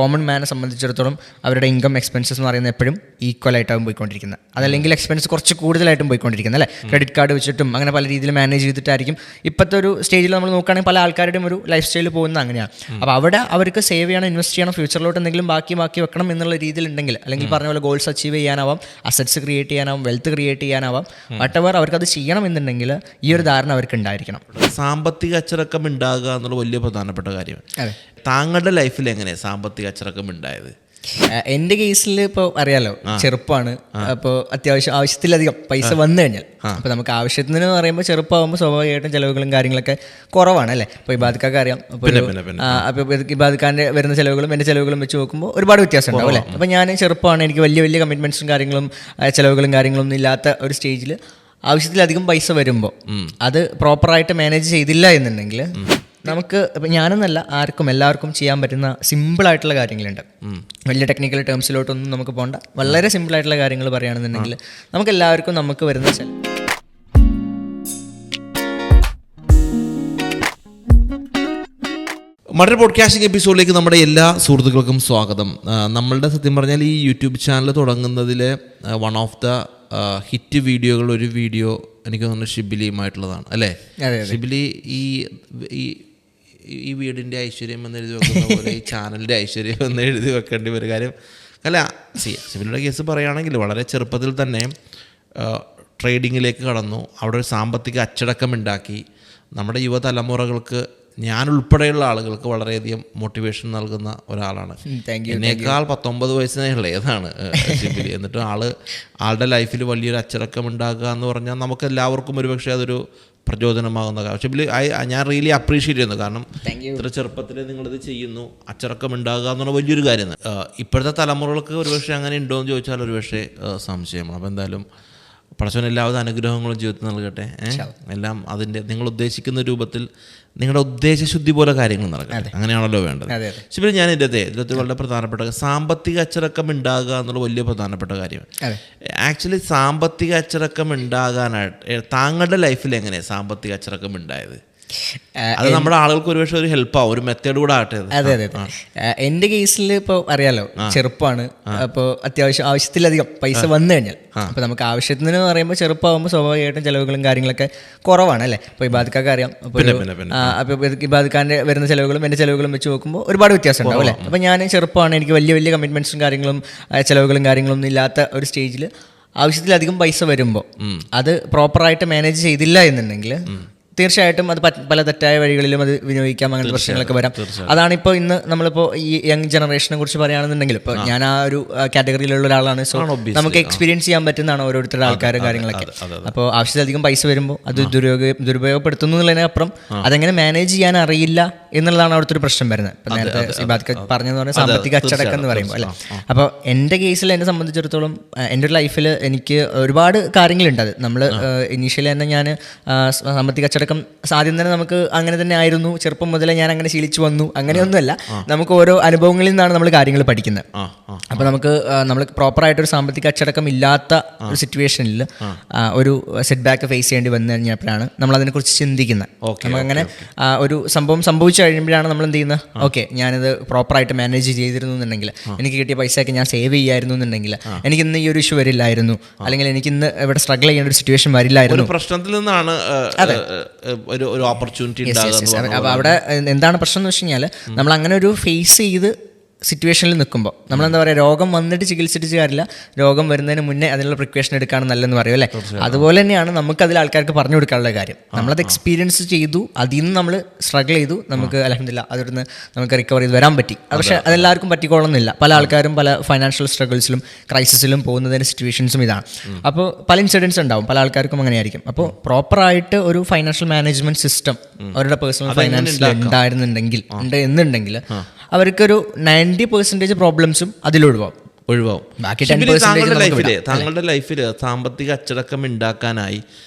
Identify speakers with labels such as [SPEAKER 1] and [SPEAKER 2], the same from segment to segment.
[SPEAKER 1] Common മാനെ സംബന്ധിച്ചിടത്തോളം അവരുടെ income expenses എന്ന് പറയുന്നത് എപ്പോഴും ഈക്വൽ ആയിട്ടാവും പോയിക്കൊണ്ടിരിക്കുന്നത്. അതല്ലെങ്കിൽ എക്സ്പെൻസ് കുറച്ച് കൂടുതലായിട്ടും പോയിക്കൊണ്ടിരിക്കുന്നത് അല്ലേ. ക്രെഡിറ്റ് കാർഡ് വെച്ചിട്ടും അങ്ങനെ പല രീതിയിൽ മാനേജ് ചെയ്തിട്ടായിരിക്കും ഇപ്പോഴത്തെ ഒരു സ്റ്റേജിൽ നമ്മൾ നോക്കുകയാണെങ്കിൽ പല ആൾക്കാരുടെയും ഒരു ലൈഫ് സ്റ്റൈൽ പോകുന്നത് അങ്ങനെയാണ്. അപ്പോൾ അവിടെ അവർക്ക് സേവ് ചെയ്യണം, ഇൻവെസ്റ്റ് ചെയ്യണം, ഫ്യൂച്ചറിലോട്ട് എന്തെങ്കിലും ബാക്കി വെക്കണം എന്നുള്ള രീതിയിലുണ്ടെങ്കിൽ, അല്ലെങ്കിൽ പറഞ്ഞ പോലെ ഗോൾസ് അച്ചീവ് ചെയ്യാനാവാം, അസറ്റ്സ് ക്രിയേറ്റ് ചെയ്യാനാവും, വെൽത്ത് ക്രിയേറ്റ് ചെയ്യാനാവാം, വട്ടവർ അവർക്കത് ചെയ്യണം എന്നുണ്ടെങ്കിൽ ഈ ഒരു ധാരണ അവർക്ക് ഉണ്ടായിരിക്കണം.
[SPEAKER 2] സാമ്പത്തിക അച്ചടക്കം ഉണ്ടാകുക എന്നുള്ള വലിയ പ്രധാനപ്പെട്ട കാര്യമാണ്. താങ്കളുടെ ലൈഫിൽ എങ്ങനെയാണ് സാമ്പത്തിക അച്ചടക്കം ഉണ്ടായത്?
[SPEAKER 1] എൻ്റെ കേസിൽ ഇപ്പോൾ അറിയാലോ, ചെറുപ്പമാണ്. അപ്പോൾ അത്യാവശ്യം ആവശ്യത്തിലധികം പൈസ വന്നു കഴിഞ്ഞാൽ, അപ്പോൾ നമുക്ക് ആവശ്യത്തിന് പറയുമ്പോൾ ചെറുപ്പമാകുമ്പോൾ സ്വാഭാവികമായിട്ടും ചിലവുകളും കാര്യങ്ങളൊക്കെ കുറവാണ് അല്ലേ. അപ്പോൾ ഇബാദ്ക്കാർക്ക് അറിയാം. അപ്പോൾ ഇബാദ്ക്കാൻ്റെ വരുന്ന ചിലവുകളും എൻ്റെ ചിലവുകളും വെച്ച് നോക്കുമ്പോൾ ഒരുപാട് വ്യത്യാസം ഉണ്ടാവും അല്ലേ. അപ്പോൾ ഞാൻ ചെറുപ്പമാണ്, എനിക്ക് വലിയ വലിയ കമ്മിറ്റ്മെൻറ്റ്സും കാര്യങ്ങളും ചിലവുകളും കാര്യങ്ങളൊന്നും ഇല്ലാത്ത ഒരു സ്റ്റേജിൽ ആവശ്യത്തിലധികം പൈസ വരുമ്പോൾ അത് പ്രോപ്പറായിട്ട് മാനേജ് ചെയ്തില്ല എന്നുണ്ടെങ്കിൽ നമുക്ക് ഇപ്പം ഞാനെന്നല്ല ആർക്കും എല്ലാവർക്കും ചെയ്യാൻ പറ്റുന്ന സിമ്പിളായിട്ടുള്ള കാര്യങ്ങളുണ്ട്. വലിയ ടെക്നിക്കൽ ടേംസിലോട്ടൊന്നും നമുക്ക് പോകണ്ട. വളരെ സിമ്പിളായിട്ടുള്ള കാര്യങ്ങൾ പറയുകയാണെന്നുണ്ടെങ്കിൽ നമുക്ക് എല്ലാവർക്കും നമുക്ക് വരുന്ന
[SPEAKER 2] മറ്റൊരു പോഡ്കാസ്റ്റിംഗ് എപ്പിസോഡിലേക്ക് നമ്മുടെ എല്ലാ സുഹൃത്തുക്കൾക്കും സ്വാഗതം. നമ്മളുടെ സത്യം പറഞ്ഞാൽ ഈ യൂട്യൂബ് ചാനൽ തുടങ്ങുന്നതിൽ വൺ ഓഫ് ദ ഹിറ്റ് വീഡിയോകൾ ഒരു വീഡിയോ എനിക്ക് തോന്നുന്നു ഷിബിലിയുമായിട്ടുള്ളതാണ് അല്ലേ. ഷിബിലി ഈ വീടിൻ്റെ ഐശ്വര്യം എന്ന് എഴുതി വെക്കുന്ന പോലെ ഈ ചാനലിൻ്റെ ഐശ്വര്യം എന്ന് എഴുതി വെക്കേണ്ടി ഒരു കാര്യം അല്ല. ഷിബിലിയുടെ കേസ് പറയുകയാണെങ്കിൽ വളരെ ചെറുപ്പത്തിൽ തന്നെ ട്രേഡിങ്ങിലേക്ക് കടന്നു. അവിടെ ഒരു സാമ്പത്തിക അച്ചടക്കം ഉണ്ടാക്കി. നമ്മുടെ യുവതലമുറകൾക്ക്, ഞാൻ ഉൾപ്പെടെയുള്ള ആളുകൾക്ക് വളരെയധികം മോട്ടിവേഷൻ നൽകുന്ന ഒരാളാണ്. എന്നേക്കാൾ 19 വയസ്സിനേ ഇളയതാണ് ഷിബിലി. എന്നിട്ട് ആളുടെ ലൈഫിൽ വലിയൊരു അച്ചടക്കം ഉണ്ടാക്കുക എന്ന് പറഞ്ഞാൽ നമുക്ക് എല്ലാവർക്കും ഒരുപക്ഷെ അതൊരു പ്രചോദനമാകുന്ന കാര്യം. ഷിബിലി ഞാൻ റിയലി അപ്രീഷിയേറ്റ് ചെയ്യുന്നു. കാരണം ഇത്ര ചെറുപ്പത്തിൽ നിങ്ങളിത് ചെയ്യുന്നു, അച്ചടക്കം ഉണ്ടാകുക എന്നുള്ള വലിയൊരു കാര്യം. ഇപ്പോഴത്തെ തലമുറകൾക്ക് ഒരുപക്ഷെ അങ്ങനെ ഉണ്ടോ എന്ന് ചോദിച്ചാൽ ഒരുപക്ഷെ സംശയമാണ്. അപ്പോൾ എന്തായാലും പടച്ചവൻ എല്ലാവിധ അനുഗ്രഹങ്ങളും ജീവിതത്തിൽ നൽകട്ടെ. എല്ലാം അതിൻ്റെ നിങ്ങൾ ഉദ്ദേശിക്കുന്ന രൂപത്തിൽ നിങ്ങളുടെ ഉദ്ദേശശുദ്ധി പോലെ കാര്യങ്ങൾ നടക്കട്ടെ. അങ്ങനെയാണല്ലോ വേണ്ടത്. ശരി, ഞാൻ ഇതിനകത്ത് വളരെ പ്രധാനപ്പെട്ട സാമ്പത്തിക അച്ചടക്കം ഉണ്ടാകുക എന്നുള്ള വലിയ പ്രധാനപ്പെട്ട കാര്യമാണ്. ആക്ച്വലി സാമ്പത്തിക അച്ചടക്കം ഉണ്ടാകാനായിട്ട് താങ്കളുടെ ലൈഫിൽ എങ്ങനെയാണ് സാമ്പത്തിക അച്ചടക്കം ഉണ്ടായത്? അത് നമ്മുടെ ആളുകൾക്ക് ഒരുപക്ഷെ ഒരു ഹെൽപ്പാവും, ഒരു മെത്തേഡ് കൂടെ ആകട്ടെ.
[SPEAKER 1] അതെ. എൻ്റെ കേസിൽ ഇപ്പോൾ അറിയാലോ, ചെറുപ്പമാണ്. അപ്പോൾ അത്യാവശ്യം ആവശ്യത്തിലധികം പൈസ വന്നു കഴിഞ്ഞാൽ, അപ്പോൾ നമുക്ക് ആവശ്യത്തിന് പറയുമ്പോൾ ചെറുപ്പമാകുമ്പോൾ സ്വാഭാവികമായിട്ടും ചിലവുകളും കാര്യങ്ങളൊക്കെ കുറവാണ് അല്ലേ. അപ്പോൾ ഇബാദ്ക്കാർക്ക് അറിയാം. അപ്പോൾ ഇബാദ്ക്കാൻ്റെ വരുന്ന ചിലവുകളും എൻ്റെ ചിലവുകളും വെച്ച് നോക്കുമ്പോൾ ഒരുപാട് വ്യത്യാസം ഉണ്ടാവും അല്ലേ. അപ്പോൾ ഞാൻ ചെറുപ്പമാണ്, എനിക്ക് വലിയ വലിയ കമ്മിറ്റ്മെൻറ്റ്സും കാര്യങ്ങളും ചിലവുകളും കാര്യങ്ങളൊന്നും ഇല്ലാത്ത ഒരു സ്റ്റേജിൽ ആവശ്യത്തിലധികം പൈസ വരുമ്പോൾ അത് പ്രോപ്പറായിട്ട് മാനേജ് ചെയ്തില്ല എന്നുണ്ടെങ്കിൽ തീർച്ചയായിട്ടും അത് പല തെറ്റായ വഴികളിലും അത് വിനിയോഗിക്കാം. അങ്ങനത്തെ പ്രശ്നങ്ങളൊക്കെ വരാം. അതാണിപ്പോൾ ഇന്ന് നമ്മളിപ്പോൾ ഈ യങ് ജനറേഷനെ കുറിച്ച് പറയുകയാണെന്നുണ്ടെങ്കിൽ, ഇപ്പോൾ ഞാൻ ആ ഒരു കാറ്റഗറിയിലുള്ള ഒരാളാണ്. സോ നമുക്ക് എക്സ്പീരിയൻസ് ചെയ്യാൻ പറ്റുന്നതാണ് ഓരോരുത്തരുടെ ആൾക്കാരും കാര്യങ്ങളൊക്കെ. അപ്പോൾ ആവശ്യത്തിലധികം പൈസ വരുമ്പോൾ അത് ദുരുപയോഗപ്പെടുത്തുന്നു എന്നുള്ളതിനപ്പുറം അതെങ്ങനെ മാനേജ് ചെയ്യാൻ അറിയില്ല എന്നുള്ളതാണ് അവിടുത്തെ ഒരു പ്രശ്നം വരുന്നത്. ഇപ്പം നേരത്തെ സിബാദ് പറഞ്ഞതെന്ന് പറഞ്ഞാൽ സാമ്പത്തിക അച്ചടക്കം എന്ന് പറയുമ്പോൾ അല്ലേ. അപ്പോൾ എൻ്റെ കേസിൽ എന്നെ സംബന്ധിച്ചിടത്തോളം എൻ്റെ ഒരു ലൈഫിൽ എനിക്ക് ഒരുപാട് കാര്യങ്ങളുണ്ട്. അത് നമ്മൾ ഇനീഷ്യലി തന്നെ ഞാൻ സാമ്പത്തിക അച്ചടക്കം ആദ്യം തന്നെ നമുക്ക് അങ്ങനെ തന്നെ ആയിരുന്നു. ചെറുപ്പം മുതലേ ഞാൻ അങ്ങനെ ശീലിച്ചു വന്നു. അങ്ങനെയൊന്നുമല്ല, നമുക്ക് ഓരോ അനുഭവങ്ങളിൽ നിന്നാണ് നമ്മൾ കാര്യങ്ങൾ പഠിക്കുന്നത്. അപ്പോൾ നമ്മൾ പ്രോപ്പറായിട്ടൊരു സാമ്പത്തിക അച്ചടക്കം ഇല്ലാത്ത ഒരു സിറ്റുവേഷനിൽ ഒരു സെറ്റ് ബാക്ക് ഫേസ് ചെയ്യേണ്ടി വന്നു കഴിഞ്ഞപ്പോഴാണ് നമ്മൾ അതിനെക്കുറിച്ച് ചിന്തിക്കുന്നത്. നമുക്കങ്ങനെ ഒരു സംഭവം സംഭവിച്ചു കഴിയുമ്പോഴാണ് നമ്മൾ എന്ത് ചെയ്യുന്നത്, ഓക്കെ ഞാനിത് പ്രോപ്പറായിട്ട് മാനേജ് ചെയ്തിരുന്നു എന്നുണ്ടെങ്കിൽ, എനിക്ക് കിട്ടിയ പൈസയൊക്കെ ഞാൻ സേവ് ചെയ്യായിരുന്നു എന്നുണ്ടെങ്കിൽ എനിക്ക് ഇന്ന് ഈ ഒരു ഇഷ്യൂ വരില്ലായിരുന്നു, അല്ലെങ്കിൽ എനിക്ക് ഇന്ന് ഇവിടെ സ്ട്രഗിൾ ചെയ്യേണ്ട ഒരു സിറ്റുവേഷൻ വരില്ലായിരുന്നു.
[SPEAKER 2] പ്രശ്നത്തിൽ നിന്നാണ് ഒരു ഓപ്പർച്യൂണിറ്റി.
[SPEAKER 1] അപ്പോൾ അവിടെ എന്താണ് പ്രശ്നം എന്ന് വെച്ച് കഴിഞ്ഞാൽ, നമ്മൾ അങ്ങനെ ഒരു ഫേസ് ചെയ്ത് സിറ്റുവേഷനിൽ നിൽക്കുമ്പോൾ നമ്മളെന്താ പറയുക, രോഗം വന്നിട്ട് ചികിത്സിച്ചിട്ട് കാര്യമില്ല, രോഗം വരുന്നതിന് മുന്നേ അതിനുള്ള പ്രിക്കോഷൻ എടുക്കുകയാണ് നല്ലതെന്ന് പറയും അല്ലേ. അതുപോലെ തന്നെയാണ് നമുക്കതിൽ ആൾക്കാർക്ക് പറഞ്ഞു കൊടുക്കാനുള്ള കാര്യം. നമ്മളത് എക്സ്പീരിയൻസ് ചെയ്തു, അതിൽ നിന്ന് നമ്മൾ സ്ട്രഗിൾ ചെയ്തു, നമുക്ക് അൽഹംദുലില്ലാ അതിൽ നമുക്ക് റിക്കവർ ചെയ്ത് വരാൻ പറ്റി. പക്ഷേ അതെല്ലാവർക്കും പറ്റിക്കൊള്ളുന്നില്ല. പല ആൾക്കാരും പല ഫൈനാൻഷ്യൽ സ്ട്രഗിൾസിലും ക്രൈസിസിലും പോകുന്നതിൻ്റെ സിറ്റുവേഷൻസും ഇതാണ്. അപ്പോൾ പല ഇൻസിഡൻസ് ഉണ്ടാവും, പല ആൾക്കാർക്കും അങ്ങനെയായിരിക്കും. അപ്പോൾ പ്രോപ്പറായിട്ട് ഒരു ഫൈനാൻഷ്യൽ മാനേജ്മെൻറ്റ് സിസ്റ്റം അവരുടെ പേഴ്സണൽ ഫൈനാൻസിൽ ഉണ്ടായിരുന്നുണ്ടെങ്കിൽ എന്നുണ്ടെങ്കിൽ അവർക്കൊരു 90% പ്രോബ്ലംസും ഒഴിവാവും. ബാക്കി 10%
[SPEAKER 2] താങ്കളുടെ ലൈഫിൽ സാമ്പത്തിക അച്ചടക്കം ഉണ്ടാക്കാനായി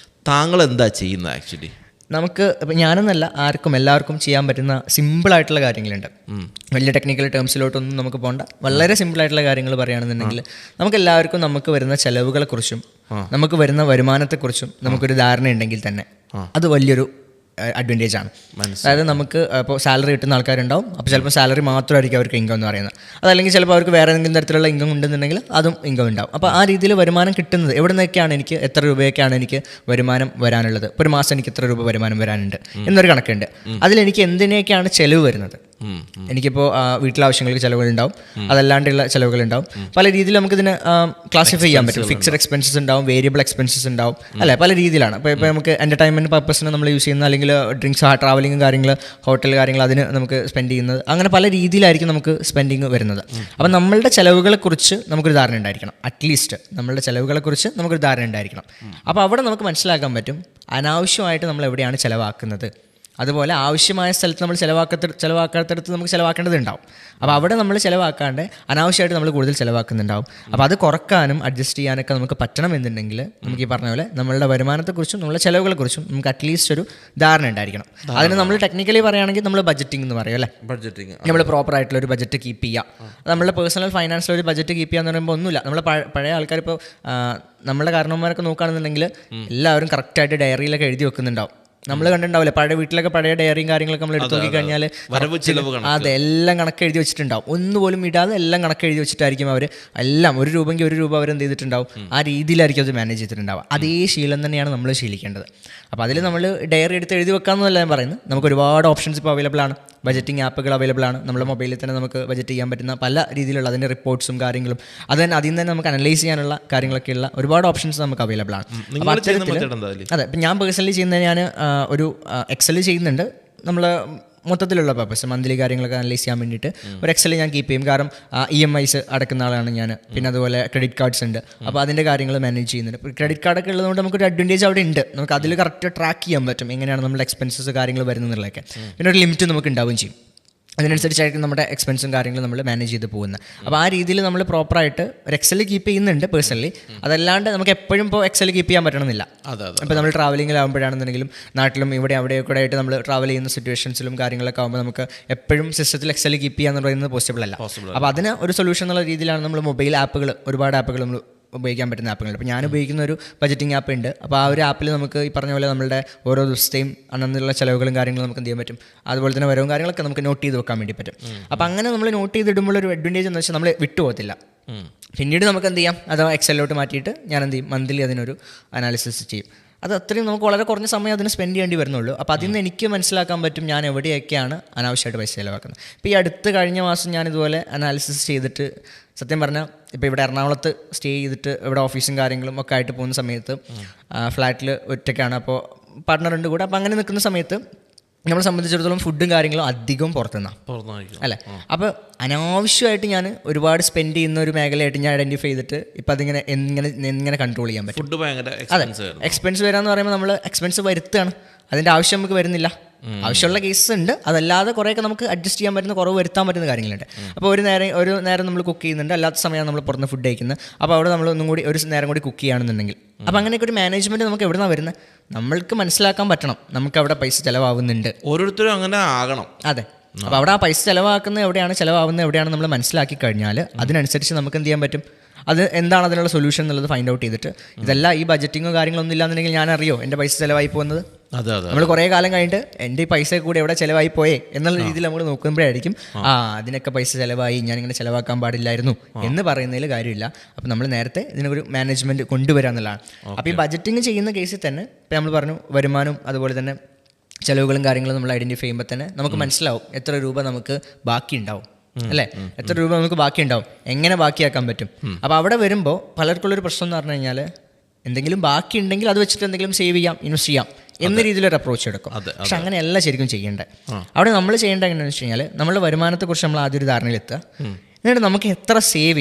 [SPEAKER 2] താങ്കൾ എന്താ ചെയ്യുന്നത്? ആക്ച്വലി
[SPEAKER 1] നമുക്ക് ഇപ്പം ഞാനെന്നല്ല ആർക്കും എല്ലാവർക്കും ചെയ്യാൻ പറ്റുന്ന സിമ്പിളായിട്ടുള്ള കാര്യങ്ങളുണ്ട്. വലിയ ടെക്നിക്കൽ ടേംസിലോട്ടൊന്നും നമുക്ക് പോകണ്ട. വളരെ സിമ്പിളായിട്ടുള്ള കാര്യങ്ങൾ പറയുകയാണെന്നുണ്ടെങ്കിൽ നമുക്ക് എല്ലാവർക്കും നമുക്ക് വരുന്ന ചിലവുകളെക്കുറിച്ചും നമുക്ക് വരുന്ന വരുമാനത്തെക്കുറിച്ചും നമുക്കൊരു ധാരണ ഉണ്ടെങ്കിൽ തന്നെ അത് വലിയൊരു അഡ്വാൻറ്റേജ് ആണ്. അതായത് നമുക്ക് ഇപ്പോൾ സാലറി കിട്ടുന്ന ആൾക്കാരുണ്ടാവും, അപ്പോൾ ചിലപ്പോൾ സാലറി മാത്രമായിരിക്കും അവർക്ക് ഇൻകം എന്ന് പറയുന്നത്. അതല്ലെങ്കിൽ ചിലപ്പോൾ അവർക്ക് വേറെ ഏതെങ്കിലും തരത്തിലുള്ള ഇൻകം ഉണ്ടെന്നുണ്ടെങ്കിൽ അതും ഇൻകം ഉണ്ടാവും. അപ്പോൾ ആ രീതിയിൽ വരുമാനം കിട്ടുന്നത് എവിടെ നിന്നൊക്കെയാണ്, എനിക്ക് എത്ര രൂപയൊക്കെയാണ് എനിക്ക് വരുമാനം വരാനുള്ളത്, ഇപ്പോൾ ഒരു മാസം എനിക്ക് എത്ര രൂപ വരുമാനം വരാനുണ്ട് എന്നൊരു കണക്കുണ്ട്. അതിലെനിക്ക് എന്തിനൊക്കെയാണ് ചിലവ് വരുന്നത്. എനിക്കിപ്പോൾ വീട്ടിലാവശ്യങ്ങൾക്ക് ചിലവുകളുണ്ടാവും, അതല്ലാണ്ടുള്ള ചിലവുകളുണ്ടാവും. പല രീതിയിൽ നമുക്കിതിന് ക്ലാസിഫൈ ചെയ്യാൻ പറ്റും. ഫിക്സഡ് എക്സ്പെൻസസ് ഉണ്ടാവും, വേരിയബിൾ എക്സ്പെൻസസ് ഉണ്ടാവും, അല്ലേ, പല രീതിയിലാണ്. ഇപ്പോൾ നമുക്ക് എൻ്റർടൈൻമെൻറ്റ് പർപ്പസിന് നമ്മൾ യൂസ് ചെയ്യുന്ന, അല്ലെങ്കിൽ ഡ്രിങ്ക്സ്, ട്രാവലിംഗ് കാര്യങ്ങൾ, ഹോട്ടൽ കാര്യങ്ങൾ, അതിന് നമുക്ക് സ്പെൻഡ് ചെയ്യുന്നത്, അങ്ങനെ പല രീതിയിലായിരിക്കും നമുക്ക് സ്പെൻഡിങ് വരുന്നത്. അപ്പം നമ്മളുടെ ചിലവുകളെക്കുറിച്ച് നമുക്കൊരു ധാരണ ഉണ്ടായിരിക്കണം. അറ്റ്ലീസ്റ്റ് നമ്മളുടെ ചിലവുകളെക്കുറിച്ച് നമുക്കൊരു ധാരണ ഉണ്ടായിരിക്കണം. അപ്പോൾ അവിടെ നമുക്ക് മനസ്സിലാക്കാൻ പറ്റും അനാവശ്യമായിട്ട് നമ്മൾ എവിടെയാണ് ചിലവാക്കുന്നത്. അതുപോലെ ആവശ്യമായ സ്ഥലത്ത് നമ്മൾ ചിലവാക്കാത്തടത്ത് നമുക്ക് ചിലവാക്കേണ്ടതുണ്ടാവും. അപ്പോൾ അവിടെ നമ്മൾ ചിലവാക്കാണ്ട് അനാവശ്യമായിട്ട് നമ്മൾ കൂടുതൽ ചിലവാക്കുന്നുണ്ടാവും. അപ്പോൾ അത് കുറക്കാനും അഡ്ജസ്റ്റ് ചെയ്യാനൊക്കെ നമുക്ക് പറ്റണമെന്നുണ്ടെങ്കിൽ നമുക്ക് ഈ പറഞ്ഞ പോലെ നമ്മളുടെ വരുമാനത്തെക്കുറിച്ചും നമ്മളുടെ ചിലവുകളെക്കുറിച്ചും നമുക്ക് അറ്റ്ലീസ്റ്റ് ഒരു ധാരണ ഉണ്ടായിരിക്കണം. അതിന് നമ്മൾ ടെക്നിക്കലി പറയുകയാണെങ്കിൽ നമ്മൾ ബഡ്ജറ്റിംഗ് എന്ന് പറയും, അല്ലേ. ബഡ്ജറ്റിംഗ് നമ്മൾ പ്രോപ്പറായിട്ടുള്ള ഒരു ബഡ്ജറ്റ് കീപ്പ് ചെയ്യുക. നമ്മളുടെ പേഴ്സണൽ ഫൈനാൻസിൽ ഒരു ബഡ്ജറ്റ് കീപ്പ് ചെയ്യുക എന്ന് പറയുമ്പോൾ ഒന്നുമില്ല. നമ്മൾ പഴയ ആൾക്കാർ ഇപ്പോൾ നമ്മുടെ കാരണവന്മാരൊക്കെ നോക്കുകയാണെന്നുണ്ടെങ്കിൽ എല്ലാവരും കറക്റ്റായിട്ട് ഡയറിയിലൊക്കെ എഴുതി വെക്കുന്നുണ്ടാവും. നമ്മൾ കണ്ടിട്ടുണ്ടാവില്ലേ, പഴയ വീട്ടിലൊക്കെ പഴയ ഡയറിയും കാര്യങ്ങളൊക്കെ നമ്മൾ എടുത്ത് നോക്കിക്കഴിഞ്ഞാൽ അതെല്ലാം കണക്ക് എഴുതി വെച്ചിട്ടുണ്ടാവും. ഒന്നുപോലും ഇടാതെ എല്ലാം കണക്ക് എഴുതി വെച്ചിട്ടായിരിക്കും അവർ എല്ലാം. ഒരു രൂപയ്ക്ക് ഒരു രൂപ അവർ എന്ത് ചെയ്തിട്ടുണ്ടാവും, ആ രീതിയിലായിരിക്കും അത് മാനേജ് ചെയ്തിട്ടുണ്ടാവുക. അതേ ശീലം തന്നെയാണ് നമ്മൾ ശീലിക്കേണ്ടത്. അപ്പോൾ അതിൽ നമ്മൾ ഡയറി എടുത്ത് എഴുതി വെക്കാമെന്നല്ല ഞാൻ പറയുന്നത്. നമുക്ക് ഒരുപാട് ഓപ്ഷൻസ് ഇപ്പോൾ അവൈലബിൾ ആണ്. ബജറ്റിംഗ് ആപ്പുകൾ അവൈലബിൾ ആണ്. നമ്മുടെ മൊബൈലിൽ തന്നെ നമുക്ക് ബജറ്റ് ചെയ്യാൻ പറ്റുന്ന പല രീതിയിലുള്ള അതിൻ്റെ റിപ്പോർട്ട്സും കാര്യങ്ങളും അതിൽ നിന്ന് നമുക്ക് അനലൈസ് ചെയ്യാനുള്ള കാര്യങ്ങളൊക്കെയുള്ള ഒരുപാട് ഓപ്ഷൻസ് നമുക്ക് അവൈലബിൾ ആണ്. അപ്പോൾ അത്തരത്തിൽ അതെ, ഇപ്പം ഞാൻ പേഴ്സണലി ചെയ്യുന്നത് ഞാൻ ഒരു എക്സൽ ചെയ്യുന്നുണ്ട്. നമ്മൾ മൊത്തത്തിലുള്ള പർപ്പസ് മന്ത്ലി കാര്യങ്ങളൊക്കെ അനലൈസ് ചെയ്യാൻ വേണ്ടിയിട്ട് ഒരു എക്സൽ ഞാൻ കീപ്പ് ചെയ്യും. കാരണം EMIs അടക്കുന്ന ആളാണ് ഞാൻ. പിന്നെ അതുപോലെ ക്രെഡിറ്റ് കാർഡ്സ് ഉണ്ട്, അപ്പോൾ അതിൻ്റെ കാര്യങ്ങൾ മാനേജ് ചെയ്യുന്നുണ്ട്. ക്രെഡിറ്റ് കാർഡൊക്കെ ഉള്ളതുകൊണ്ട് നമുക്കൊരു അഡ്വാൻറ്റേജ് അവിടെ ഉണ്ട്. നമുക്ക് അതിൽ കറക്റ്റ് ട്രാക്ക് ചെയ്യാൻ പറ്റും എങ്ങനെയാണ് നമ്മുടെ എക്സ്പെൻസസ് കാര്യങ്ങൾ വരുന്നതെന്നുള്ളതൊക്കെ. പിന്നെ ഒരു ലിമിറ്റ് നമുക്ക് ഉണ്ടാവുകയും ചെയ്യും. അതിനനുസരിച്ചായിരിക്കും നമ്മുടെ എക്സ്പെൻസും കാര്യങ്ങളും നമ്മൾ മാനേജ് ചെയ്ത് പോകുന്നത്. അപ്പോൾ ആ രീതിയിൽ നമ്മൾ പ്രോപ്പറായിട്ട് ഒരു എക്സൽ കീപ്പ് ചെയ്യുന്നുണ്ട് പേഴ്സണലി. അതല്ലാണ്ട് നമുക്ക് എപ്പോഴും ഇപ്പോൾ എക്സൽ കീപ്പ് ചെയ്യാൻ പറ്റണമെന്നില്ല. ഇപ്പോൾ നമ്മൾ ട്രാവലിങ്ങിലാകുമ്പോഴാണെന്നുണ്ടെങ്കിലും നാട്ടിലും ഇവിടെ അവിടെയൊക്കെ ആയിട്ട് നമ്മൾ ട്രാവൽ ചെയ്യുന്ന സിറ്റുവേഷൻസിലും കാര്യങ്ങളൊക്കെ ആകുമ്പോൾ നമുക്ക് എപ്പോഴും സിസ്റ്റത്തിൽ എക്സൽ കീപ്പ് ചെയ്യാന്ന് പറയുന്നത് പോസിബിൾ അല്ല. അപ്പോൾ അതിന് ഒരു സൊല്യൂഷൻ എന്നുള്ള രീതിയിലാണ് നമ്മൾ മൊബൈൽ ആപ്പുകൾ, ഒരുപാട് ആപ്പുകൾ നമ്മൾ ഉപയോഗിക്കാൻ പറ്റുന്ന ആപ്പുകൾ. അപ്പോൾ ഞാൻ ഉപയോഗിക്കുന്ന ഒരു ബജറ്റിംഗ് ആപ്പ് ഉണ്ട്. അപ്പോൾ ആ ഒരു ആപ്പിൽ നമുക്ക് ഈ പറഞ്ഞ പോലെ നമ്മളുടെ ഓരോ ദിവസത്തെയും അന്നുള്ള ചിലവുകളും കാര്യങ്ങളും നമുക്ക് എന്ത് ചെയ്യാൻ പറ്റും, അതുപോലെ തന്നെ വരവും കാര്യങ്ങളൊക്കെ നമുക്ക് നോട്ട് ചെയ്ത് വെക്കാൻ വേണ്ടി പറ്റും. അപ്പോൾ അങ്ങനെ നമ്മൾ നോട്ട് ചെയ്തിടുമ്പോൾ ഒരു അഡ്വാൻറ്റേജ് എന്ന് വെച്ചാൽ നമ്മൾ വിട്ടുപോകത്തില്ല. പിന്നീട് നമുക്ക് എന്ത് ചെയ്യാം, അത് എക്സലിലോട്ട് മാറ്റിയിട്ട് ഞാൻ എന്ത് ചെയ്യും, മന്ത്ലി അതിനൊരു അനാലിസിസ് ചെയ്യും. അത് അത്രയും നമുക്ക് വളരെ കുറഞ്ഞ സമയം അതിന് സ്പെൻഡ് ചെയ്യേണ്ടി വരുന്നുള്ളൂ. അപ്പോൾ അതിൽ നിന്ന് എനിക്ക് മനസ്സിലാക്കാൻ പറ്റും ഞാൻ എവിടെയൊക്കെയാണ് അനാവശ്യമായിട്ട് പൈസ ചിലവാക്കുന്നത്. ഇപ്പോൾ ഈ അടുത്ത് കഴിഞ്ഞ മാസം ഞാൻ ഇതുപോലെ അനാലിസിസ് ചെയ്തിട്ട് സത്യം പറഞ്ഞാൽ ഇപ്പോൾ ഇവിടെ എറണാകുളത്ത് സ്റ്റേ ചെയ്തിട്ട് ഇവിടെ ഓഫീസും കാര്യങ്ങളും ഒക്കെ ആയിട്ട് പോകുന്ന സമയത്ത് ഫ്ലാറ്റിൽ ഒറ്റയ്ക്കാണ്. അപ്പോൾ പാർട്ട്ണറുണ്ട് കൂടെ. അപ്പോൾ അങ്ങനെ നിൽക്കുന്ന സമയത്ത് നമ്മളെ സംബന്ധിച്ചിടത്തോളം ഫുഡും കാര്യങ്ങളും അധികം പുറത്തുനിന്നാണ്, അല്ലേ. അപ്പോൾ അനാവശ്യമായിട്ട് ഞാൻ ഒരുപാട് സ്പെൻഡ് ചെയ്യുന്ന ഒരു മേഖലയായിട്ട് ഞാൻ ഐഡൻറ്റിഫൈ ചെയ്തിട്ട് ഇപ്പം അതിങ്ങനെ എങ്ങനെ കൺട്രോൾ ചെയ്യാൻ പറ്റും.
[SPEAKER 2] ഫുഡ് ഭയങ്കര
[SPEAKER 1] അതെ, എക്സ്പെൻസ് വരാമെന്ന് പറയുമ്പോൾ നമ്മൾ എക്സ്പെൻസ് വരുത്തുകയാണ്. അതിൻ്റെ ആവശ്യം നമുക്ക് വരുന്നില്ല. ആവശ്യമുള്ള കേസസ് ഉണ്ട്, അതല്ലാതെ കുറേയൊക്കെ നമുക്ക് അഡ്ജസ്റ്റ് ചെയ്യാൻ പറ്റുന്ന, കുറവ് വരുത്താൻ പറ്റുന്ന കാര്യങ്ങളുണ്ട്. അപ്പോൾ ഒരു നേരം നമ്മൾ കുക്ക് ചെയ്യുന്നുണ്ട്, അല്ലാത്ത സമയം നമ്മൾ പുറത്തുനിന്ന് ഫുഡ് കഴിക്കുന്നത്. അപ്പോൾ അവിടെ നമ്മൾ ഒന്നും കൂടി ഒരു നേരം കൂടി കുക്ക് ചെയ്യുകയാണെന്നുണ്ടെങ്കിൽ അപ്പോൾ അങ്ങനെയൊക്കെ ഒരു മാനേജ്മെൻറ്റ് നമുക്ക് എവിടെ നിന്നാണ് വരുന്നത്, നമ്മൾക്ക് മനസ്സിലാക്കാൻ പറ്റണം നമുക്ക് അവിടെ പൈസ ചിലവാകുന്നുണ്ട്.
[SPEAKER 2] ഓരോരുത്തരും അങ്ങനെ ആകണം.
[SPEAKER 1] അതെ, അപ്പോൾ അവിടെ ആ പൈസ ചിലവാക്കുന്നത് എവിടെയാണ്, ചിലവാകുന്നത് എവിടെയാണ് നമ്മൾ മനസ്സിലാക്കി കഴിഞ്ഞാൽ അതിനനുസരിച്ച് നമുക്ക് എന്ത് ചെയ്യാൻ പറ്റും, അത് എന്താണ് അതിനുള്ള സൊല്യൂഷൻ എന്നുള്ളത് ഫൈൻഡ് ഔട്ട് ചെയ്തിട്ട് ഇതെല്ലാം ഈ ബജറ്റിങ്ങോ കാര്യങ്ങളൊന്നും ഇല്ലാന്നുണ്ടെങ്കിൽ ഞാൻ അറിയോ എൻ്റെ പൈസ ചിലവായി പോകുന്നത്. നമ്മൾ കുറേ കാലം കഴിഞ്ഞിട്ട് എൻ്റെ ഈ പൈസ കൂടെ എവിടെ ചിലവായി പോയേ എന്നുള്ള രീതിയിൽ നമ്മൾ നോക്കുമ്പോഴായിരിക്കും അതിനൊക്കെ പൈസ ചിലവായി, ഞാനിങ്ങനെ ചിലവാക്കാൻ പാടില്ലായിരുന്നു എന്ന് പറയുന്നതിൽ കാര്യമില്ല. അപ്പോൾ നമ്മൾ നേരത്തെ ഇതിനൊരു മാനേജ്മെൻറ്റ് കൊണ്ടുവരിക എന്നുള്ളതാണ്. അപ്പോൾ ഈ ബജറ്റിങ് ചെയ്യുന്ന കേസിൽ തന്നെ ഇപ്പോൾ നമ്മൾ പറഞ്ഞു വരുമാനവും അതുപോലെ തന്നെ ചിലവുകളും കാര്യങ്ങളും നമ്മൾ ഐഡൻറ്റിഫൈ ചെയ്യുമ്പോൾ തന്നെ നമുക്ക് മനസ്സിലാവും എത്ര രൂപ നമുക്ക് ബാക്കി ഉണ്ടാവും, അല്ലേ, എത്ര രൂപ നമുക്ക് ബാക്കി ഉണ്ടാവും, എങ്ങനെ ബാക്കിയാക്കാൻ പറ്റും. അപ്പോൾ അവിടെ വരുമ്പോൾ പലർക്കുള്ളൊരു പ്രശ്നം എന്ന് പറഞ്ഞു കഴിഞ്ഞാൽ എന്തെങ്കിലും ബാക്കി ഉണ്ടെങ്കിൽ അത് വെച്ചിട്ട് എന്തെങ്കിലും സേവ് ചെയ്യാം, ഇൻവെസ്റ്റ് ചെയ്യാം എന്ന രീതിയിലൊരു അപ്രോച്ച് എടുക്കും. പക്ഷെ അങ്ങനെയല്ല ശരിക്കും ചെയ്യേണ്ടത്. അവിടെ നമ്മൾ ചെയ്യേണ്ടത് എങ്ങനെയാണെന്ന് വെച്ച് കഴിഞ്ഞാൽ നമ്മളുടെ വരുമാനത്തെക്കുറിച്ച് നമ്മൾ ആദ്യം ഒരു ധാരണയിലെത്തുക. എന്നിട്ട് നമുക്ക് എത്ര സേവ്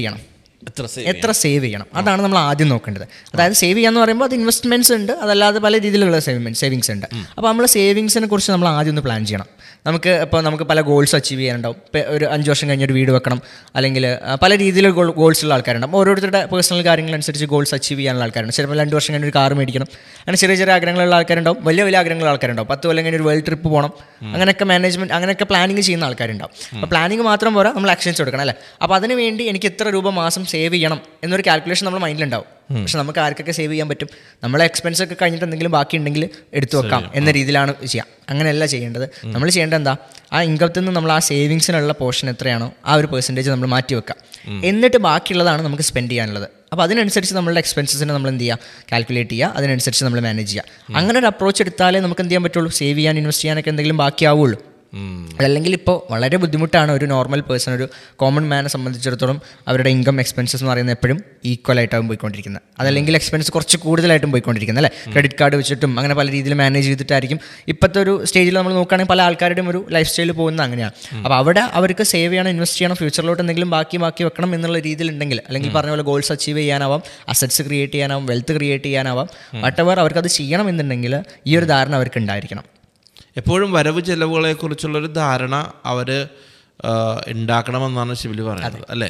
[SPEAKER 1] ചെയ്യണം അതാണ് നമ്മൾ ആദ്യം നോക്കേണ്ടത്. അതായത് സേവ് ചെയ്യാന്ന് പറയുമ്പോൾ അത് ഇൻവെസ്റ്റ്മെൻറ്റ്സ് ഉണ്ട്, അതല്ലാതെ പല രീതിയിലുള്ള സേവിങ്സ് ഉണ്ട്. അപ്പോൾ നമ്മൾ സേവിങ്സിനെ കുറിച്ച് നമ്മൾ ആദ്യം ഒന്ന് പ്ലാൻ ചെയ്യണം. നമുക്ക് പല ഗോൾസ് അച്ചീവ് ചെയ്യാനുണ്ടാവും. ഇപ്പോൾ ഒരു 5 വർഷം കഴിഞ്ഞ് ഒരു വീട് വെക്കണം, അല്ലെങ്കിൽ പല രീതിയിലുള്ള ഗോൾസ് ഉള്ള ആൾക്കാരുണ്ടാവും. ഓരോരുത്തരുടെ പേഴ്സണൽ കാര്യങ്ങളനുസരിച്ച് ഗോൾസ് അച്ചീവ് ചെയ്യാനുള്ള ആൾക്കാരുണ്ട്. ചിലപ്പോൾ 2 വർഷം കഴിഞ്ഞ് ഒരു കാർ മേടിക്കണം, അങ്ങനെ ചെറിയ ചെറിയ ആഗ്രഹങ്ങളുള്ള ആൾക്കാരുണ്ടാവും. വലിയ ആഗ്രഹങ്ങളുള്ള ആൾക്കാരുണ്ടാവും. 10 കൊല്ലം കഴിഞ്ഞ് ഒരു വേൾഡ് ട്രിപ്പ് പോകണം, അങ്ങനെയൊക്കെ മാനേജ്മെൻറ്റ് അങ്ങനെയൊക്കെ പ്ലാനിങ് ചെയ്യുന്ന ആൾക്കാരുണ്ടാവും. അപ്പോൾ പ്ലാനിങ് മാത്രം പോരാ, നമ്മൾ ആക്ഷൻസ് എടുക്കണം, അല്ലേ. അപ്പോൾ അതിന് വേണ്ടി എനിക്ക് എത്ര രൂപ മാസം സേവ് ചെയ്യണം എന്നൊരു കാൽക്കുലേഷൻ നമ്മുടെ മൈൻഡിലുണ്ടാവും. പക്ഷെ നമുക്ക് ആർക്കൊക്കെ സേവ് ചെയ്യാൻ പറ്റും? നമ്മളെ എക്സ്പെൻസ് ഒക്കെ കഴിഞ്ഞിട്ട് എന്തെങ്കിലും ബാക്കി ഉണ്ടെങ്കിൽ എടുത്തു വെക്കാം എന്ന രീതിയിലാണ് ചെയ്യുക. അങ്ങനെയല്ല ചെയ്യേണ്ടത്. നമ്മൾ ചെയ്യേണ്ടത് എന്താ, ആ ഇൻകത്തിൽ നിന്ന് നമ്മൾ ആ സേവിങ്സിനുള്ള പോർഷൻ എത്രയാണോ ആ ഒരു പെർസെൻറ്റേജ് നമ്മൾ മാറ്റി വെക്കാം. എന്നിട്ട് ബാക്കിയുള്ളതാണ് നമുക്ക് സ്പെൻഡ് ചെയ്യാനുള്ളത്. അപ്പോൾ അതിനനുസരിച്ച് നമ്മളുടെ എക്സ്പെൻസസിനെ നമ്മൾ എന്ത് ചെയ്യുക, കാൽക്കുലേറ്റ് ചെയ്യുക, അതിനനുസരിച്ച് നമ്മൾ മാനേജ് ചെയ്യുക. അങ്ങനെ ഒരു അപ്രോച്ച് എടുത്താലേ നമുക്ക് എന്ത് ചെയ്യാൻ പറ്റുള്ളൂ, സേവ് ചെയ്യാൻ, ഇൻവെസ്റ്റ് ചെയ്യാനൊക്കെ എന്തെങ്കിലും ബാക്കിയാവുള്ളൂ. അതല്ലെങ്കിൽ ഇപ്പോൾ വളരെ ബുദ്ധിമുട്ടാണ് ഒരു നോർമൽ പേഴ്സൺ, ഒരു കോമൺ മാനെ സംബന്ധിച്ചിടത്തോളം അവരുടെ ഇൻകം എക്സ്പെൻസസ് എന്ന് പറയുന്നത് എപ്പോഴും ഈക്വൽ ആയിട്ടാവും പോയിക്കൊണ്ടിരിക്കുന്നത്. അതല്ലെങ്കിൽ എക്സ്പെൻസ് കുറച്ച് കൂടുതലായിട്ടും പോയിക്കൊണ്ടിരിക്കുന്നത് അല്ലേ. ക്രെഡിറ്റ് കാർഡ് വെച്ചിട്ടും അങ്ങനെ പല രീതിയിൽ മാനേജ് ചെയ്തിട്ടായിരിക്കും ഇപ്പോഴത്തെ ഒരു സ്റ്റേജിൽ നമ്മൾ നോക്കുകയാണെങ്കിൽ പല ആൾക്കാരുടെയും ഒരു ലൈഫ് സ്റ്റൈൽ പോകുന്നത് അങ്ങനെയാണ്. അപ്പോൾ അവിടെ അവർക്ക് സേവ് ചെയ്യണം, ഇൻവെസ്റ്റ് ചെയ്യണം, ഫ്യൂച്ചറിലോട്ട് എന്തെങ്കിലും ബാക്കി വെക്കണം എന്നുള്ള രീതിയിലുണ്ടെങ്കിൽ, അല്ലെങ്കിൽ പറഞ്ഞ പോലെ ഗോൾസ് അച്ചീവ് ചെയ്യാനാവാം, അസറ്റ്സ് ക്രിയേറ്റ് ചെയ്യാനാവാം, വെൽത്ത് ക്രിയേറ്റ് ചെയ്യാനാവാം, വട്ടവർ അവർക്കത് ചെയ്യണം എന്നുണ്ടെങ്കിൽ ഈ ഒരു ധാരണ അവർക്ക് ഉണ്ടായിരിക്കണം.
[SPEAKER 2] എപ്പോഴും വരവ് ചെലവുകളെക്കുറിച്ചുള്ളൊരു ധാരണ അവർ ഉണ്ടാക്കണമെന്നാണ് ശിവലി പറയുന്നത് അല്ലേ.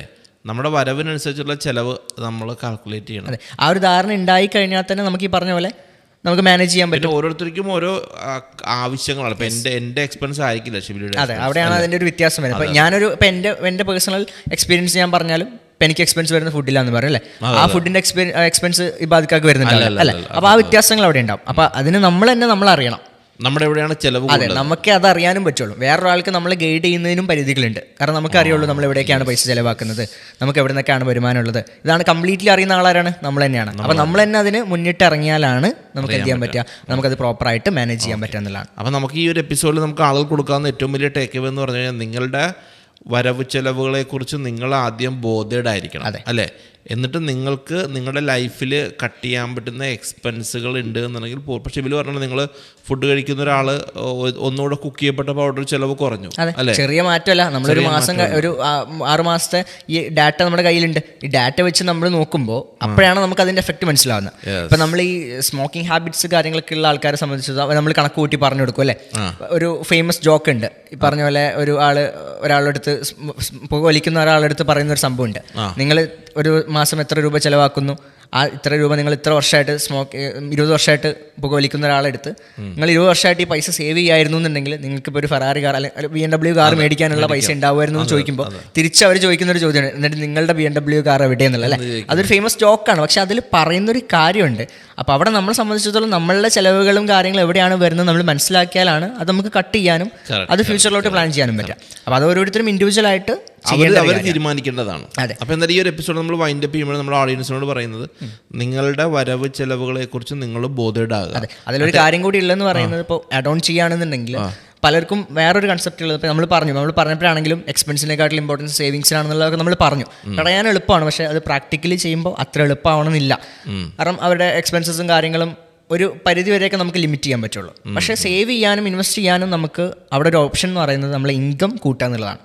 [SPEAKER 2] നമ്മുടെ വരവിനനുസരിച്ചുള്ള ചിലവ് നമ്മൾ കാൽക്കുലേറ്റ് ചെയ്യണം.
[SPEAKER 1] അതെ, ആ ഒരു ധാരണ ഉണ്ടായി കഴിഞ്ഞാൽ തന്നെ നമുക്ക് ഈ പറഞ്ഞ പോലെ നമുക്ക് മാനേജ് ചെയ്യാൻ പറ്റും.
[SPEAKER 2] ഓരോരുത്തർക്കും ഓരോ ആവശ്യങ്ങളാണ്. ഇപ്പം എൻ്റെ എക്സ്പെൻസ് ആയിരിക്കില്ല ശിവലിയുടെ.
[SPEAKER 1] അതെ, അവിടെയാണ് അതിൻ്റെ ഒരു വ്യത്യാസം വരുന്നത്. ഇപ്പം ഇപ്പം എൻ്റെ പേഴ്സണൽ എക്സ്പീരിയൻസ് ഞാൻ പറഞ്ഞാലും ഇപ്പം എനിക്ക് എക്സ്പെൻസ് വരുന്ന ഫുഡിലാന്ന് പറയും അല്ലേ. ആ ഫുഡിൻ്റെ എക്സ്പെൻസ് ഈ ബാധിക്കാർക്ക് വരുന്നുണ്ടല്ലോ അല്ലേ. അപ്പോൾ ആ വ്യത്യാസങ്ങൾ അവിടെ ഉണ്ടാവും. അപ്പോൾ അതിന് നമ്മൾ അറിയണം
[SPEAKER 2] നമ്മുടെ എവിടെയാണ് ചിലവ്.
[SPEAKER 1] അതെ, നമുക്ക് അത് അറിയാനും പറ്റുള്ളൂ. വേറൊരാൾക്ക് നമ്മളെ ഗൈഡ് ചെയ്യുന്നതിനും പരിധികളുണ്ട്. കാരണം നമുക്കറിയുള്ളൂ നമ്മൾ എവിടേക്കാണ് പൈസ ചിലവാക്കുന്നത്, നമുക്ക് എവിടെ നിന്നൊക്കെയാണ് വരുമാനമുള്ളത്. ഇതാണ് കംപ്ലീറ്റ്ലി അറിയുന്ന ആളാരാണ്, നമ്മൾ തന്നെയാണ്. അപ്പോൾ നമ്മൾ തന്നെ അതിന് മുന്നിട്ട് ഇറങ്ങിയാലാൽ നമുക്ക് എന്ത് ചെയ്യാൻ പറ്റുക, നമുക്കത് പ്രോപ്പറായിട്ട് മാനേജ് ചെയ്യാൻ പറ്റുക എന്നുള്ളതാണ്.
[SPEAKER 2] അപ്പോൾ നമുക്ക് ഈ ഒരു എപ്പിസോഡിൽ നമുക്ക് ആളുകൾ കൊടുക്കാവുന്ന ഏറ്റവും വലിയ ടേക്ക് അവേ എന്ന് പറഞ്ഞു കഴിഞ്ഞാൽ നിങ്ങളുടെ വരവ് ചെലവുകളെക്കുറിച്ച് നിങ്ങൾ ആദ്യം ബോധേഡായിരിക്കണം അല്ലേ. എന്നിട്ട് നിങ്ങൾക്ക് നിങ്ങളുടെ ലൈഫിൽ കട്ട് ചെയ്യാൻ പറ്റുന്ന എക്സ്പെൻസുകൾ ഉണ്ട് എന്നുണ്ടെങ്കിൽ, പക്ഷേ ഇവർ പറഞ്ഞാൽ നിങ്ങൾ ഫുഡ് കഴിക്കുന്ന ഒരാൾ ഒന്നുകൂടെ കുക്ക് ചെയ്യപ്പെട്ട പൗഡർ ചിലവ് കുറഞ്ഞു
[SPEAKER 1] അല്ലേ. ചെറിയ മാറ്റമല്ല, നമ്മളൊരു മാസം ഒരു 6 മാസത്തെ ഈ ഡാറ്റ നമ്മുടെ കയ്യിലുണ്ട്. ഈ ഡാറ്റ വെച്ച് നമ്മൾ നോക്കുമ്പോൾ അപ്പോഴാണ് നമുക്ക് അതിൻ്റെ എഫക്റ്റ് മനസ്സിലാവുന്നത്. ഇപ്പം നമ്മൾ ഈ സ്മോക്കിംഗ് ഹാബിറ്റ്സ് കാര്യങ്ങളൊക്കെ ഉള്ള ആൾക്കാരെ സംബന്ധിച്ച് നമ്മൾ കണക്ക് കൂട്ടി പറഞ്ഞു കൊടുക്കും അല്ലേ. ഒരു ഫേമസ് ജോക്ക് ഉണ്ട്, ഈ പറഞ്ഞ പോലെ ഒരാളെടുത്ത് പുക വലിക്കുന്ന ഒരാളെടുത്ത് പറയുന്ന ഒരു സംഭവമുണ്ട്. നിങ്ങൾ ഒരു മാസം എത്ര രൂപ ചിലവാക്കുന്നു, ആ ഇത്ര രൂപ നിങ്ങൾ ഇത്ര വർഷമായിട്ട് 20 വർഷമായിട്ട് പുക വലിക്കുന്ന ഒരാളെടുത്ത് നിങ്ങൾ 20 വർഷമായിട്ട് ഈ പൈസ സേവ് ചെയ്യായിരുന്നു എന്നുണ്ടെങ്കിൽ നിങ്ങൾക്കിപ്പോൾ ഒരു ഫെറാറി കാർ അല്ലെങ്കിൽ BMW കാർ മേടിക്കാനുള്ള പൈസ ഉണ്ടാവുമായിരുന്നു എന്ന് ചോദിക്കുമ്പോൾ തിരിച്ച് അവർ ചോദിക്കുന്ന ഒരു ചോദ്യമാണ്, എന്നിട്ട് നിങ്ങളുടെ BMW കാർ എവിടെയെന്നുള്ള അല്ലേ. അതൊരു ഫേമസ് ജോക്കാണ്, പക്ഷെ അതിൽ പറയുന്നൊരു കാര്യമുണ്ട്. അപ്പോൾ അവിടെ നമ്മളെ സംബന്ധിച്ചിടത്തോളം നമ്മളുടെ ചിലവുകളും കാര്യങ്ങളും എവിടെയാണ് വരുന്നത് നമ്മൾ മനസ്സിലാക്കിയാലാണ് അത് നമുക്ക് കട്ട് ചെയ്യാനും അത് ഫ്യൂച്ചറിലോട്ട് പ്ലാൻ ചെയ്യാനും പറ്റുക. അപ്പോൾ അത് ഓരോരുത്തരും ഇൻഡിവിജ്വലായിട്ട്
[SPEAKER 2] അവർ തീരുമാനിക്കേണ്ടതാണ്. അപ്പോൾ എന്തായാലും ഈ ഒരു എപ്പിസോഡ് നമ്മൾ വൈൻഡ് അപ്പ് ചെയ്യുമ്പോൾ നമ്മുടെ ഓഡിയൻസിനോട് പറയുന്നത് നിങ്ങളുടെ വരവ് ചെലവുകളെ കുറിച്ച് നിങ്ങൾ ബോധേഡാകുക.
[SPEAKER 1] അതെ, അതിലൊരു കാര്യം കൂടി ഉള്ളതെന്ന് പറയുന്നത്, ഇപ്പോൾ ആഡ് ഓൺ ചെയ്യുകയാണെന്നുണ്ടെങ്കിൽ പലർക്കും വേറൊരു കൺസെപ്റ്റ് ഉള്ളത്. ഇപ്പോൾ നമ്മൾ പറഞ്ഞപ്പോഴാണെങ്കിലും എക്സ്പെൻസിനെക്കാട്ടിലും ഇമ്പോർട്ടൻസ് സേവിങ്സിനാണെന്നുള്ളതൊക്കെ നമ്മൾ പറഞ്ഞു. പറയാൻ എളുപ്പമാണ്, പക്ഷേ അത് പ്രാക്ടിക്കലി ചെയ്യുമ്പോൾ അത്ര എളുപ്പമാവണമെന്നില്ല. കാരണം അവരുടെ എക്സ്പെൻസസും കാര്യങ്ങളും ഒരു പരിധി വരെയൊക്കെ നമുക്ക് ലിമിറ്റ് ചെയ്യാൻ പറ്റുള്ളൂ. പക്ഷേ സേവ് ചെയ്യാനും ഇൻവെസ്റ്റ് ചെയ്യാനും നമുക്ക് അവിടെ ഒരു ഓപ്ഷൻ എന്ന് പറയുന്നത് നമ്മളെ ഇൻകം കൂട്ടുക എന്നുള്ളതാണ്.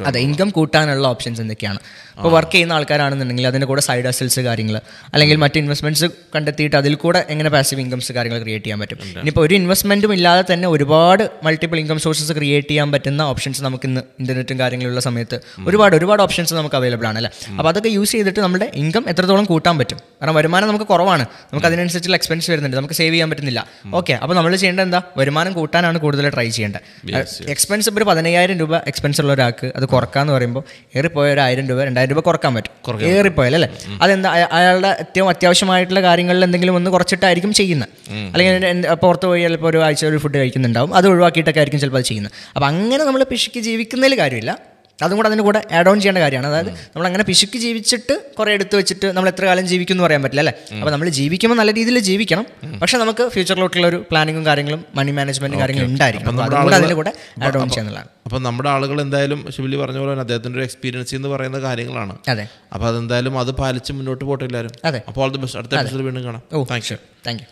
[SPEAKER 1] അതെ, ഇൻകം കൂട്ടാനുള്ള ഓപ്ഷൻസ് എന്തൊക്കെയാണ്? ഇപ്പോൾ വർക്ക് ചെയ്യുന്ന ആൾക്കാരാണെന്നുണ്ടെങ്കിൽ അതിൻ്റെ കൂടെ സൈഡ് ഹസൽസ് കാര്യങ്ങൾ അല്ലെങ്കിൽ മറ്റ് ഇൻവെസ്റ്റ്മെൻറ്റ്സ് കണ്ടെത്തിയിട്ട് അതിൽ കൂടെ എങ്ങനെ പാസീവ് ഇൻകംസ് കാര്യങ്ങൾ ക്രിയേറ്റ് ചെയ്യാൻ പറ്റും. ഇനിയിപ്പോൾ ഒരു ഇൻവെസ്റ്റ്മെൻറ്റും ഇല്ലാതെ തന്നെ ഒരുപാട് മൾട്ടിപ്പിൾ ഇൻകം സോഴ്സസ് ക്രിയേറ്റ് ചെയ്യാൻ പറ്റുന്ന ഓപ്ഷൻസ് നമുക്ക് ഇന്ന് ഇൻ്റർനെറ്റും കാര്യങ്ങളുള്ള സമയത്ത് ഒരുപാട് ഓപ്ഷൻസ് നമുക്ക് അവൈലബിൾ ആണ് അല്ലേ. അപ്പോൾ അതൊക്കെ യൂസ് ചെയ്തിട്ട് നമ്മുടെ ഇൻകം എത്രത്തോളം കൂട്ടാൻ പറ്റും. കാരണം വരുമാനം നമുക്ക് കുറവാണ്, നമുക്ക് അതിനനുസരിച്ചുള്ള എക്സ്പെൻസ് വരുന്നുണ്ട്, നമുക്ക് സേവ് ചെയ്യാൻ പറ്റുന്നില്ല. ഓക്കെ, അപ്പോൾ നമ്മൾ ചെയ്യേണ്ടത് എന്താ, വരുമാനം കൂട്ടാനാണ് കൂടുതൽ ട്രൈ ചെയ്യേണ്ടത്. എക്സ്പെൻസ് ഇപ്പോൾ ഒരു 15,000 രൂപ എക്സ്പെൻസ് ഉള്ള ഒരാൾക്ക് അത് കുറക്കാന്ന് പറയുമ്പോൾ ഏറിപ്പോയ ഒരു 1,000 രൂപ 2,000 രൂപ കുറക്കാൻ പറ്റും, ഏറിപ്പോയല്ലേ. അതെന്താ, അയാളുടെ ഏറ്റവും അത്യാവശ്യമായിട്ടുള്ള കാര്യങ്ങളിൽ എന്തെങ്കിലും ഒന്ന് കുറച്ചിട്ടായിരിക്കും ചെയ്യുന്നത്. അല്ലെങ്കിൽ പുറത്ത് പോയി ചിലപ്പോൾ ഒരു ആഴ്ച ഒരു ഫുഡ് കഴിക്കുന്നുണ്ടാവും, അത് ഒഴിവാക്കിയിട്ടൊക്കെ ആയിരിക്കും ചിലപ്പോൾ അത് ചെയ്യുന്നത്. അപ്പോൾ അങ്ങനെ നമ്മൾ പിശുക്കി ജീവിക്കുന്നതിൽ കാര്യമില്ല, അതും കൂടെ അതിന് കൂടെ ആഡ് ഓൺ ചെയ്യേണ്ട കാര്യമാണ്. അതായത് നമ്മൾ അങ്ങനെ പിശുക്കി ജീവിച്ചിട്ട് കുറേ എടുത്ത് വെച്ചിട്ട് നമ്മൾ എത്ര കാലം ജീവിക്കും എന്ന് പറയാൻ പറ്റില്ല അല്ലേ. അപ്പോൾ നമ്മൾ ജീവിക്കുമ്പോൾ നല്ല രീതിയിൽ ജീവിക്കണം, പക്ഷെ നമുക്ക് ഫ്യൂച്ചറിലോട്ടുള്ള ഒരു പ്ലാനിങ്ങും കാര്യങ്ങളും മണി മാനേജ്മെന്റും കാര്യങ്ങളും ഉണ്ടായിരിക്കും. അതുകൂടെ അതിന് കൂടെ ആഡ് ഓൺ ചെയ്യുന്നതാണ്.
[SPEAKER 2] അപ്പോൾ നമ്മുടെ ആളുകൾ എന്തായാലും ശിവലി പറഞ്ഞ പോലെ അദ്ദേഹത്തിൻ്റെ ഒരു എക്സ്പീരിയൻസ് എന്ന് പറയുന്ന കാര്യങ്ങളാണ്.
[SPEAKER 1] അതെ,
[SPEAKER 2] അപ്പോൾ അതെന്തായാലും അത് പാലിച്ച് മുന്നോട്ട് പോട്ടെ എല്ലാവരും.
[SPEAKER 1] അതെ,
[SPEAKER 2] അപ്പോൾ ഓൾ ദി ബെസ്റ്റ്. അടുത്ത എപ്പിസോഡിൽ വീണ്ടും കാണാം.
[SPEAKER 1] Thank you.